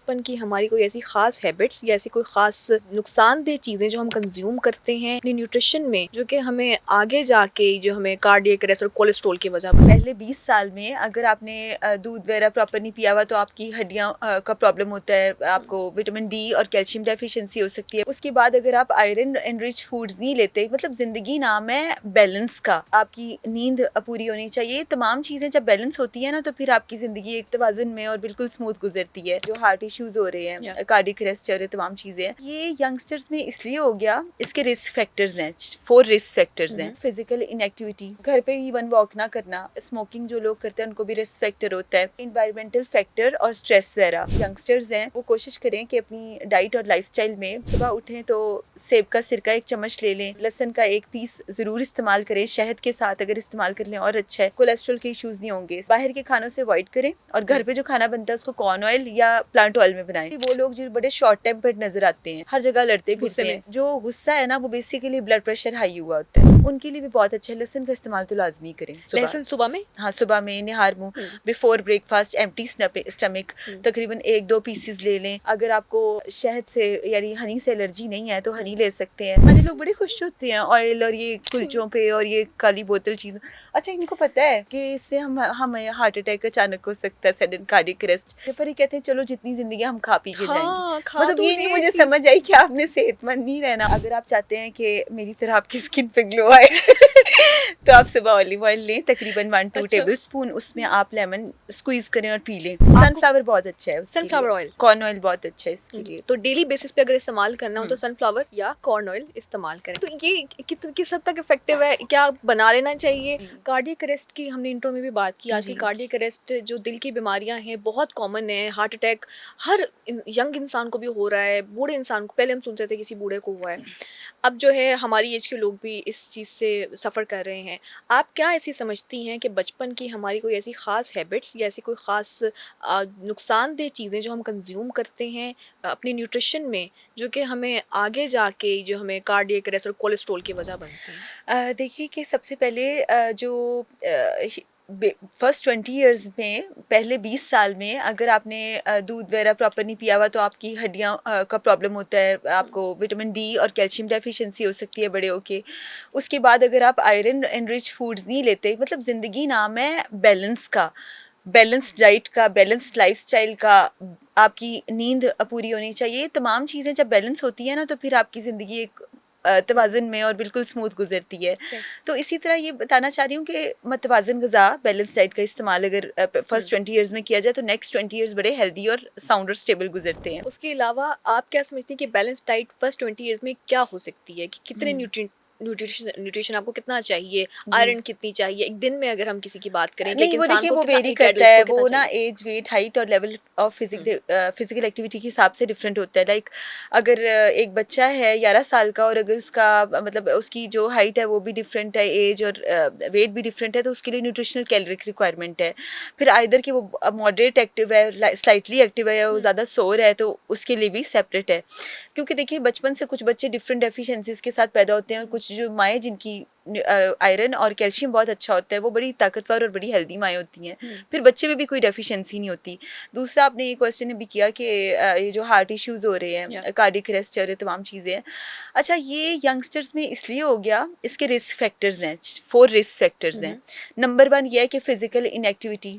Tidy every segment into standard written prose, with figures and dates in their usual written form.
बचपन की हमारी कोई ऐसी ख़ास हैबिट्स या ऐसी कोई ख़ास नुकसानदेह चीज़ें जो हम कंज्यूम करते हैं अपनी न्यूट्रिशन में, जो कि हमें आगे जाके जो हमें कार्डियक अरेस्ट और कोलेस्ट्रॉल की वजह बने। पहले 20 साल में अगर आपने दूध वगैरह प्रॉपर नहीं पिया हुआ तो आपकी हड्डियां का प्रॉब्लम होता है, आपको विटामिन डी और कैल्शियम डेफिशिएंसी हो सकती है। उसके बाद अगर आप आयरन एनरिच फूड्स नहीं लेते, मतलब जिंदगी नाम है बैलेंस का, आपकी नींद पूरी होनी चाहिए। तमाम चीजें जब बैलेंस होती है ना तो फिर आपकी जिंदगी एक तवाज़ुन में और बिल्कुल स्मूथ गुजरती है। जो हार्ट इश्यूज हो रहे हैं, कार्डियक अरेस्ट हो रहे, तमाम चीजें, ये यंगस्टर्स में इसलिए हो गया, इसके रिस्क फैक्टर्स हैं, 4 रिस्क फैक्टर्स हैं। फिजिकल इनएक्टिविटी, घर पे इवन वॉक ना करना, स्मोकिंग जो लोग करते हैं उनको भी रिस्क फैक्टर होता है, इन्वायरमेंटल फैक्टर और स्ट्रेस वगैरह। यंगस्टर्स हैं वो कोशिश करें कि अपनी डाइट और लाइफस्टाइल में सुबह उठें तो सेब का सिरका 1 चम्मच ले लें, लहसुन का 1 पीस जरूर इस्तेमाल करें, शहद के साथ अगर इस्तेमाल कर लें और अच्छा है। कोलेस्ट्रॉल के इश्यूज नहीं होंगे। बाहर के खानों से अवॉइड करें और घर पे जो खाना बनता है उसको कॉर्न ऑयल या प्लांट ऑयल में बनाएं। वो लोग जो बड़े शॉर्ट टेम्पर्ड नजर आते हैं, हर जगह लड़ते फिरते हैं, जो गुस्सा है ना वो बेसिकली ब्लड प्रेशर हाई हुआ होता है, उनके लिए भी बहुत अच्छा है। लहसुन का इस्तेमाल तो लाजमी करें। लहसुन सुबह में, हाँ सुबह में निहार मुंह, बिफोर ब्रेकफास्ट, एम्प्टी स्टमक तकरीबन 1-2 पीसेस ले लें। अगर आपको शहद से यानी हनी से एलर्जी नहीं है तो हनी ले सकते हैं। हमारे लोग बड़े खुश होते हैं ऑयल और ये कुलचों पे और ये काली बोतल चीज़ों। अच्छा, इनको पता है कि इससे हमें हार्ट अटैक अचानक हो सकता है, सडन कार्डियक अरेस्ट। पर ये कहते हैं चलो जितनी जिंदगी हम खा पी के जाएंगे। मतलब ये नहीं मुझे समझ आई कि आपने सेहतमंद नहीं रहना। अगर आप चाहते हैं कि मेरी तरह आपकी स्किन पे ग्लो आए तो आप सुबह ऑलिव ऑयल लें, तकरीबन 1-2 टेबल स्पून, उसमें आप लेमन स्क्वीज करें और पी लें। सनफ्लावर बहुत अच्छा है, सनफ्लावर ऑयल, कॉर्न ऑयल बहुत अच्छा है इसके लिए। तो डेली बेसिस पे अगर इस्तेमाल करना हो तो सनफ्लावर या कॉर्न ऑयल इस्तेमाल करें। तो ये किस हद तक इफेक्टिव है, क्या बना लेना चाहिए? कार्डियक अरेस्ट की हमने इंट्रो में भी बात की। आजकल कार्डियक अरेस्ट जो दिल की बीमारियां हैं बहुत कॉमन है। हार्ट अटैक हर यंग इंसान को भी हो रहा है, बूढ़े इंसान को, पहले हम सुनते थे किसी बूढ़े को हुआ है, अब जो है हमारी एज के लोग भी इस चीज़ से सफ़र कर रहे हैं। आप क्या ऐसी समझती हैं कि बचपन की हमारी कोई ऐसी ख़ास हैबिट्स या ऐसी कोई ख़ास नुकसानदेह चीज़ें जो हम कंज्यूम करते हैं अपनी न्यूट्रिशन में, जो कि हमें आगे जाके जो हमें कार्डियक अरेस्ट और कोलेस्ट्रॉल की वजह बनती हैं? देखिए कि सबसे पहले जो फर्स्ट 20 ईयर्स में, पहले 20 साल में अगर आपने दूध वगैरह प्रॉपर नहीं पिया हुआ तो आपकी हड्डियां का प्रॉब्लम होता है, आपको विटामिन डी और कैल्शियम डेफिशिएंसी हो सकती है बड़े होके। उसके बाद अगर आप आयरन एनरिच फूड्स नहीं लेते, मतलब ज़िंदगी नाम है बैलेंस का, बैलेंस्ड डाइट का, बैलेंस्ड लाइफस्टाइल का, आपकी नींद पूरी होनी चाहिए। तमाम चीज़ें जब बैलेंस होती हैं ना तो फिर आपकी ज़िंदगी एक तवाज़ुन में और बिल्कुल स्मूथ गुजरती है। तो इसी तरह ये बताना चाह रही हूँ कि मतवाज़न ग़िज़ा, बैलेंस डाइट का इस्तेमाल अगर फर्स्ट 20 ईयर्स में किया जाए तो नेक्स्ट 20 ईयर्स बड़े हेल्दी और साउंड और स्टेबल गुजरते हैं। उसके अलावा आप क्या समझती हैं कि बैलेंस डाइट फर्स्ट 20 ईयर्स में क्या हो सकती है? कि कितने न्यूट्रिशन आपको कितना चाहिए, आयरन कितनी चाहिए एक दिन में, अगर हम किसी की बात करें कि एक नहीं, वो इंसान देखिए को वो कितना, वेरी एक करता एडल्ट है, को वो कितना ना चाहिए? एज, वेट, हाइट और लेवल ऑफ फिजिकल एक्टिविटी के हिसाब से डिफरेंट होता है। लाइक अगर एक बच्चा है 11 साल का और अगर उसका मतलब उसकी जो हाइट है वो भी डिफरेंट है, एज और वेट भी डिफरेंट है, तो उसके लिए न्यूट्रिशनल कैलोरिक रिक्वायरमेंट है। फिर आइदर कि वो मॉडरेट एक्टिव है, स्लाइटली एक्टिव है, या वो ज़्यादा सोर है, तो उसके लिए भी सेपरेट है। क्योंकि देखिए बचपन से कुछ बच्चे डिफरेंट डेफिशिएंसीज के साथ पैदा होते हैं और कुछ जो माएँ जिनकी आयरन और कैल्शियम बहुत अच्छा होता है वो बड़ी ताकतवर और बड़ी हेल्दी माएँ होती हैं, फिर बच्चे में भी कोई डेफिशिएंसी नहीं होती। दूसरा आपने ये क्वेश्चन भी किया कि ये जो हार्ट इश्यूज़ हो रहे हैं, कार्डियक अरेस्ट हो रहे, तमाम चीज़ें हैं। अच्छा, ये यंगस्टर्स में इसलिए हो गया, इसके रिस्क फैक्टर्स हैं, 4 रिस्क फैक्टर्स हैं। नंबर 1 ये है कि फिजिकल इनएक्टिविटी,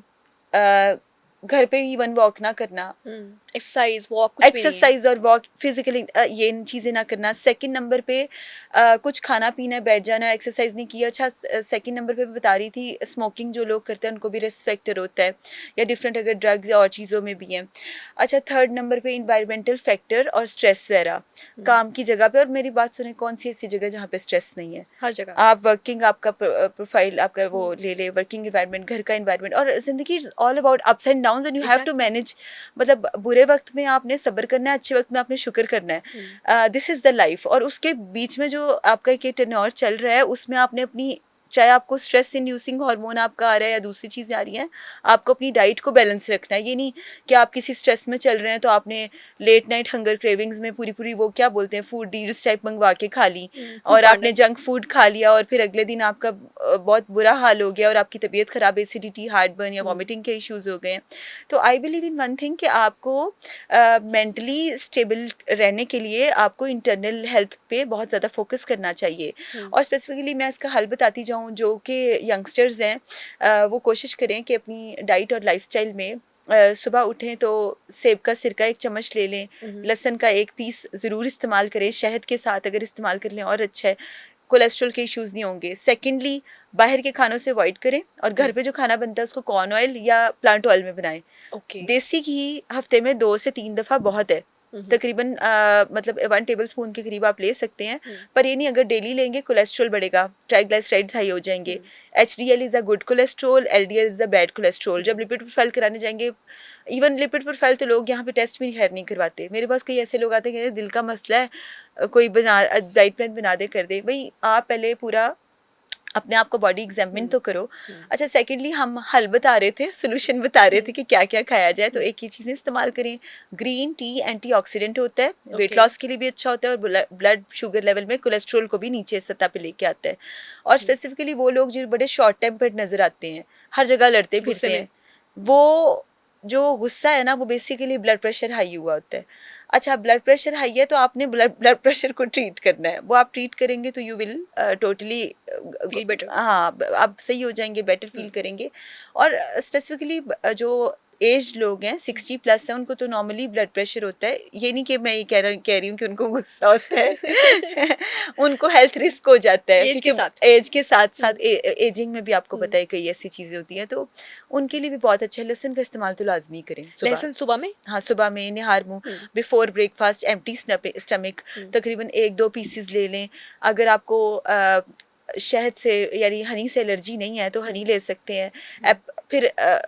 घर पे इवन वॉक ना करना, एक्सरसाइज वॉक कुछ भी नहीं है। एक्सरसाइज और वॉक फिजिकली ये चीज़ें ना करना। सेकंड नंबर पे कुछ खाना पीना, बैठ जाना, एक्सरसाइज नहीं किया। अच्छा, सेकंड नंबर पे बता रही थी स्मोकिंग जो लोग करते हैं उनको भी रिस्क फैक्टर होता है, या डिफरेंट अगर ड्रग्स या और चीज़ों में भी हैं। अच्छा, थर्ड नंबर पे इन्वायरमेंटल फैक्टर और स्ट्रेस वगैरह काम की जगह पे। और मेरी बात सुने, कौन सी ऐसी जगह जहाँ पे स्ट्रेस नहीं है? हर जगह। आप वर्किंग, आपका प्रोफाइल आपका वो ले ले, वर्किंग इन्वायरमेंट, घर का इन्वायरमेंट, और जिंदगी is all about ups and downs and you have to manage. मतलब बुरे वक्त में आपने सब्र करना है, अच्छे वक्त में आपने शुक्र करना है। This is the life. और उसके बीच में जो आपका एक टेन्योर चल रहा है उसमें आपने अपनी चाहे आपको स्ट्रेस इंड्यूसिंग हार्मोन आपका आ रहा है या दूसरी चीज़ें आ रही हैं, आपको अपनी डाइट को बैलेंस रखना है। ये नहीं कि आप किसी स्ट्रेस में चल रहे हैं तो आपने लेट नाइट हंगर क्रेविंग्स में पूरी पूरी वो क्या बोलते हैं फूड डील्स टाइप मंगवा के खा ली और आपने जंक फूड खा लिया और फिर अगले दिन आपका बहुत बुरा हाल हो गया और आपकी तबीयत खराब, एसिडिटी, हार्टबर्न या वॉमिटिंग के इश्यूज हो गए हैं। तो I believe in one thing कि आपको मेंटली स्टेबल रहने के लिए आपको इंटरनल हेल्थ पे बहुत ज़्यादा फोकस करना चाहिए। और स्पेसिफिकली मैं इसका हल बताती जाऊँ, जो कि यंगस्टर्स हैं वो कोशिश करें कि अपनी डाइट और लाइफस्टाइल में सुबह उठें तो सेब का सिरका 1 चम्मच ले लें, लहसुन का 1 पीस ज़रूर इस्तेमाल करें, शहद के साथ अगर इस्तेमाल कर लें और अच्छा है, कोलेस्ट्रॉल के इश्यूज़ नहीं होंगे। सेकेंडली, बाहर के खानों से अवॉइड करें और घर पे जो खाना बनता है उसको कॉर्न ऑयल या प्लांट ऑयल में बनाएं। देसी घी हफ्ते में 2 से 3 दफ़ा बहुत है, तकरीबन मतलब 1 टेबल स्पून के करीब आप ले सकते हैं। पर ये नहीं, अगर डेली लेंगे कोलेस्ट्रॉल बढ़ेगा, ट्राइग्लिसराइड्स हाई हो जाएंगे। HDL is a good cholesterol, LDL is a bad cholesterol. जब लिपिड प्रोफाइल कराने जाएंगे, इवन लिपिड प्रोफाइल तो लोग यहाँ पे टेस्ट भी खैर नहीं करवाते। मेरे पास कई ऐसे लोग आते हैं कि दिल का मसला है, कोई बना डाइट प्लान बना दे कर दे। भाई आप पहले पूरा अपने आप को बॉडी एग्जामिन तो करो। अच्छा, सेकेंडली हम हल बता रहे थे, सोल्यूशन बता रहे थे कि क्या क्या खाया जाए। तो एक ही चीज़ें इस्तेमाल करें, ग्रीन टी एंटीऑक्सीडेंट होता है, वेट लॉस के लिए भी अच्छा होता है और ब्लड शुगर लेवल में कोलेस्ट्रॉल को भी नीचे सतह पे लेके आता है। और स्पेसिफिकली वो लोग जो बड़े शॉर्ट टेम्पर्ड नजर आते हैं, हर जगह लड़ते फिरते हैं, वो जो गुस्सा है ना वो बेसिकली ब्लड प्रेशर हाई हुआ होता है। अच्छा, ब्लड प्रेशर हाई है तो आपने ब्लड प्रेशर को ट्रीट करना है, वो आप ट्रीट करेंगे तो you will totally feel better. हाँ, आप सही हो जाएंगे, बेटर फील करेंगे। और स्पेसिफिकली जो एज लोग हैं 60 प्लस हैं, उनको तो नॉर्मली ब्लड प्रेशर होता है। ये नहीं कि मैं ये कह रही हूँ कि उनको गुस्सा होता है उनको हेल्थ रिस्क हो जाता है एज के साथ साथ एजिंग में भी आपको पता है कई ऐसी चीज़ें होती हैं, तो उनके लिए भी बहुत अच्छा है। लहसुन का इस्तेमाल तो लाजमी करें लहसुन सुबह में, हाँ सुबह में निहार मुँह बिफोर ब्रेकफास्ट, एम्प्टी स्टमक तकरीबन 1-2 पीसेस ले लें। अगर आपको शहद से यानी हनी से एलर्जी नहीं है तो हनी ले सकते हैं। फिर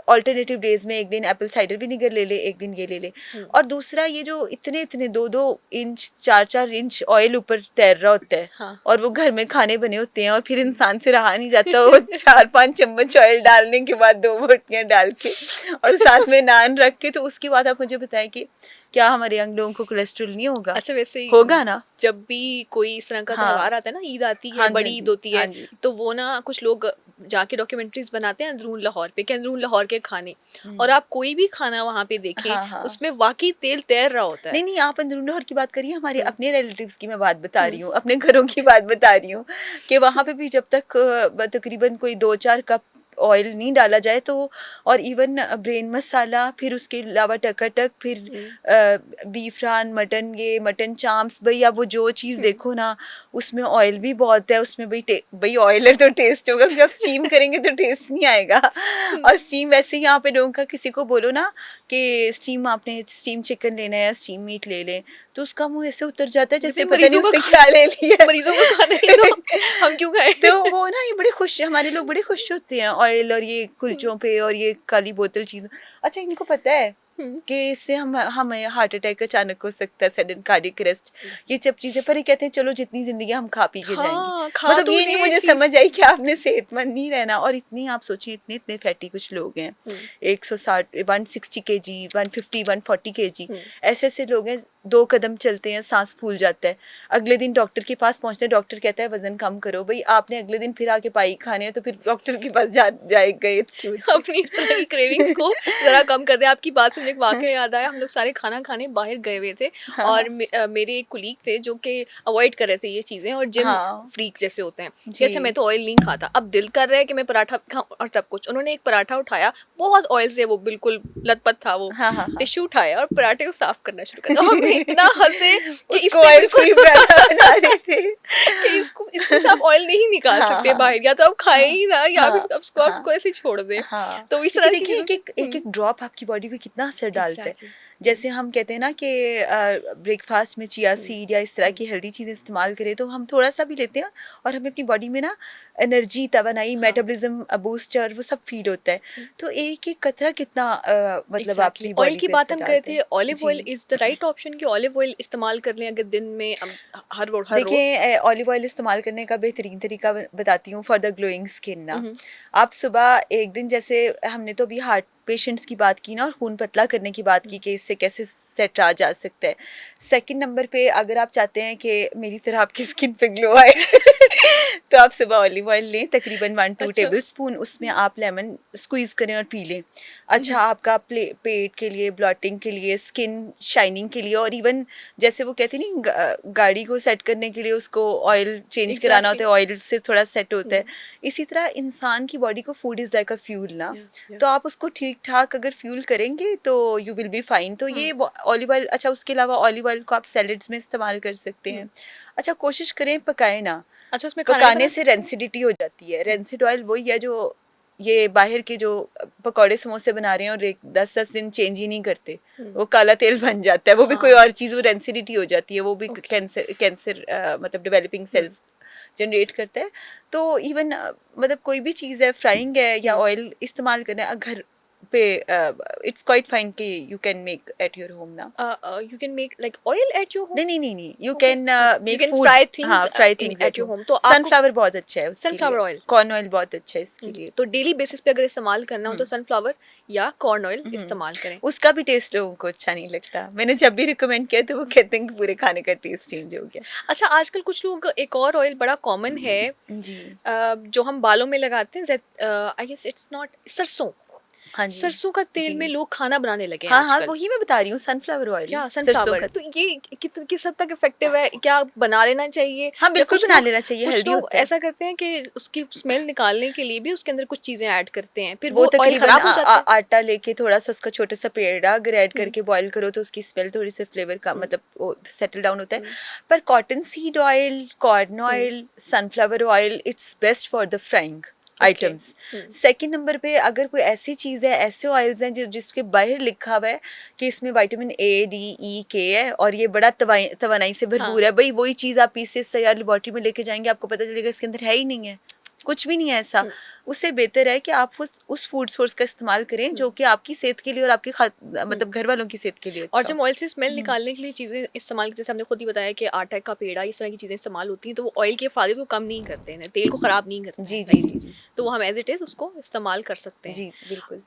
ऑल्टरनेटिव डेज में एक दिन एप्पल साइडर विनेगर ले ले, एक दिन ये ले ले। और दूसरा, ये जो इतने 2-2 इंच 4-4 इंच ऑयल ऊपर तैर रहा होता है, हाँ। और वो घर में खाने बने होते हैं और फिर इंसान से रहा नहीं जाता वो 4-5 चम्मच ऑयल डालने के बाद 2 बोटियाँ डाल के और साथ में नान रख के, तो उसके बाद आप मुझे बताएं कि क्या हमारे यंग लोगों को कोलेस्ट्रॉल नहीं होगा? अच्छा, वैसे ही होगा ना। जब भी कोई इस तरह का त्योहार आता है ना, ईद आती है, बड़ी ईद होती है, तो वो ना कुछ लोग जाके डॉक्यूमेंट्रीज बनाते हैं अंदरून लाहौर पे, कि अंदरून लाहौर के खाने, और आप कोई भी खाना वहाँ पे देखें उसमें वाकई तेल तैर रहा होता है। नहीं, आप अंदरून लाहौर की बात करिए, हमारे अपने रिलेटिव्स की मैं बात बता रही हूँ, अपने घरों की बात बता रही हूँ कि वहाँ पे भी जब तक तकरीबन कोई 2-4 कप ऑयल नहीं डाला जाए तो, और इवन ब्रेन मसाला, फिर उसके अलावा टकाटक, फिर बीफ रान, मटन, ये मटन चाम्स, भाई आप वो जो चीज़ देखो ना उसमें ऑयल भी बहुत है। उसमें भाई ऑयल है तो टेस्ट होगा, जब स्टीम करेंगे तो टेस्ट नहीं आएगा। और स्टीम वैसे ही यहाँ पे लोगों का, किसी को बोलो ना कि स्टीम आपने स्टीम चिकन लेना है या स्टीम मीट ले लें, तो उसका मुंह ऐसे उतर जाता है जैसे पता नहीं उससे क्या ले लिया, मरीजों को खाना ही तो हम क्यों खाएं। तो वो ना ये बड़े खुश, हमारे लोग बड़े खुश होते हैं ऑयल और ये कुलचों पे और ये काली बोतल चीज़। अच्छा, इनको पता है कि इससे हमें हार्ट अटैक अचानक हो सकता है, सडन कार्डियक अरेस्ट, ये सब चीजें। पर ये कहते हैं चलो जितनी जिंदगी हम खा पी के जाएंगे। मतलब तो ये नहीं मुझे समझ आई कि आपने सेहतमंद नहीं रहना। और इतनी आप सोचिए, इतने फैटी कुछ लोग हैं, 160 160 kg, 150 140 kg, ऐसे लोग हैं, 2 कदम चलते हैं सांस फूल जाता है, अगले दिन डॉक्टर के पास पहुंचते हैं, डॉक्टर कहता है वजन कम करो। भाई आपने अगले दिन फिर आके पाई खाने हैं तो फिर डॉक्टर के पास जाए गए अपनी इस तरह की क्रेविंग्स को जरा कम कर दे। आपकी बात से मुझे एक वाकया याद आया, हम लोग सारे खाना खाने बाहर गए हुए थे, और मेरे एक कुलीग थे जो कि अवॉइड कर रहे थे ये चीज़ें, और जिम फ्रीक जैसे होते हैं कि अच्छा मैं तो ऑयल नहीं खाता, अब दिल कर रहा है कि मैं पराठा खाऊं और सब कुछ। उन्होंने एक पराठा उठाया, बहुत ऑयल से वो बिल्कुल लथपथ था, वो टिश्यू उठाया और पराठे को साफ करना शुरू कर दिया। हम इतना हंसे कि इसको ऑयल फ्री पराठा बना रहे थे कि इसको से आप ऑयल नहीं निकाल सकते बाहर, या तो आप खाए ही ना, या फिर आपको ऐसे छोड़ दे। तो इस तरह की एक ड्रॉप आपकी बॉडी पे कितना असर डालता है। जैसे हम कहते हैं ना कि ब्रेकफास्ट में चिया सीड या इस तरह की हेल्दी चीज़ें इस्तेमाल करें तो हम थोड़ा सा भी लेते हैं और हमें अपनी बॉडी में ना एनर्जी, तवानाई, हाँ। मेटाबॉलिज्म बूस्टर वो सब फीड होता है। तो एक एक कतरा कितना मतलब एग्जैक्टली आपकी ऑयल बॉडी की पे बात असर हम कर रहे डालता थे, है। Olive oil ji is the right option कि ऑलिव ऑयल इस्तेमाल कर लें अगर दिन में हर रोज? देखिए, ऑलिव ऑयल इस्तेमाल करने का बेहतरीन तरीका बताती हूँ फॉर द ग्लोइंग स्किन ना। हम्म, आप सुबह एक दिन, जैसे हमने तो अभी हार्ट पेशेंट्स की बात की ना और खून पतला करने की बात की कि इससे कैसे सेट आ जा सकता है। सेकंड नंबर पे अगर आप चाहते हैं कि मेरी तरह आपकी स्किन पे ग्लो आए तो आप सुबह ऑलिव ऑयल लें, तकरीबन 1-2 अच्छा। टेबल स्पून, उसमें आप लेमन स्क्वीज करें और पी लें। हम्म, अच्छा, आपका पेट के लिए, ब्लॉटिंग के लिए, स्किन शाइनिंग के लिए, और इवन जैसे वो कहते नहीं गाड़ी को सेट करने के लिए उसको ऑयल चेंज कराना एग्जैक्टली। होता है, ऑयल से थोड़ा सेट होता है। इसी तरह इंसान की बॉडी को food is like a fuel ना। तो आप उसको ठीक ठाक अगर फ्यूल करेंगे तो यू विल बी फाइन। तो ये ऑलिव ऑयल, अच्छा उसके अलावा ऑलिव ऑयल को आप सैलेड्स में इस्तेमाल कर सकते हैं। अच्छा, कोशिश करें पकाए ना, अच्छा, उसमें खाना नहीं पकाने बनाना? से रेंसिडिटी हो जाती है। रेंसिड ऑयल वही है जो ये बाहर के जो पकौड़े समोसे बना रहे हैं और 10-10 दिन चेंज ही नहीं करते, वो काला तेल बन जाता है, वो भी कोई हाँ। और चीज़, वो रेंसिडिटी हो जाती है, वो भी ओके। कैंसर मतलब डेवलपिंग सेल्स जनरेट करता है। तो इवन मतलब कोई भी चीज़ है, फ्राइंग है या ऑयल इस्तेमाल करना है घर पे, इट्स क्वाइट फाइन कि you can make at your home ना। You can make like oil at your home? नहीं, you Okay, can okay. You make can food. fry हाँ, things fry in things at at your home. home. तो आपको sunflower बहुत अच्छा है उसके लिए, सनफ्लावर ऑयल, कॉर्न ऑयल बहुत अच्छा है इसके लिए। तो डेली बेसिस पे अगर इस्तेमाल करना हो तो सनफ्लावर या कॉर्न ऑयल इस्तेमाल करें। उसका भी टेस्ट लोगों को अच्छा नहीं लगता। मैंने जब भी रिकमेंड किया तो वो कहते हैं कि पूरे खाने का टेस्ट चेंज हो गया। अच्छा, आजकल कुछ लोग एक और ऑयल बड़ा कॉमन है जी। जो हम बालों में लगाते हैं, आई गेस इट्स नॉट सरसों। हाँ जी। सरसों का तेल जी। में लोग खाना बनाने लगे हैं हाँ, आजकल। वही मैं बता रही हूँ, सनफ्लावर ऑयल, या सरसों सनफ्लावर, का। तो ये किस हद तक इफेक्टिव है? क्या बना लेना चाहिए? हाँ, या बिल्कुल बना लेना चाहिए, कुछ हेल्दी लोग होता है। ऐसा करते हैं कि उसकी स्मेल निकालने के लिए भी उसके अंदर कुछ चीजें ऐड करते हैं, फिर वो वो ऑयल तकरीबन खराब हो जाता है। आटा लेके थोड़ा सा उसका छोटा सा पेड़ा अगर ऐड हम्म, करके बॉईल करो तो उसकी स्मेल थोड़ी सी फ्लेवर का हम्म, मतलब वो सेटल डाउन होता है। हम्म, पर cotton seed oil, corn hmm, oil, sunflower oil, it's best for the frying okay. Items. Second number पे अगर कोई ऐसी चीज़ है, ऐसे ऑयल्स हैं जिसके बाहर लिखा हुआ है कि इसमें vitamin A, D, E, K है और ये बड़ा तवानाई से हाँ। भरपूर है, भाई वही चीज़ आप पीसेस तैयार लेबॉर्ट्री में लेके जाएंगे, आपको पता चलेगा इसके अंदर है ही नहीं है, कुछ भी नहीं है ऐसा। उससे बेहतर है कि आप उस फूड सोर्स का इस्तेमाल करें जो कि आपकी सेहत के लिए और आपकी मतलब घर वालों की सेहत के लिए और अच्छा जब हो। ऑयल से स्मेल निकालने के लिए चीज़ें इस्तेमाल, जैसे हमने खुद ही बताया कि आटा का पेड़ा, इस तरह की चीज़ें इस्तेमाल होती हैं, तो वो ऑयल के फायदे को कम नहीं करते हैं, तेल को ख़राब नहीं करते हैं, जी जी राइट? जी जी तो वो हम एज इट इज़ उसको इस्तेमाल कर सकते हैं। जी जी बिल्कुल।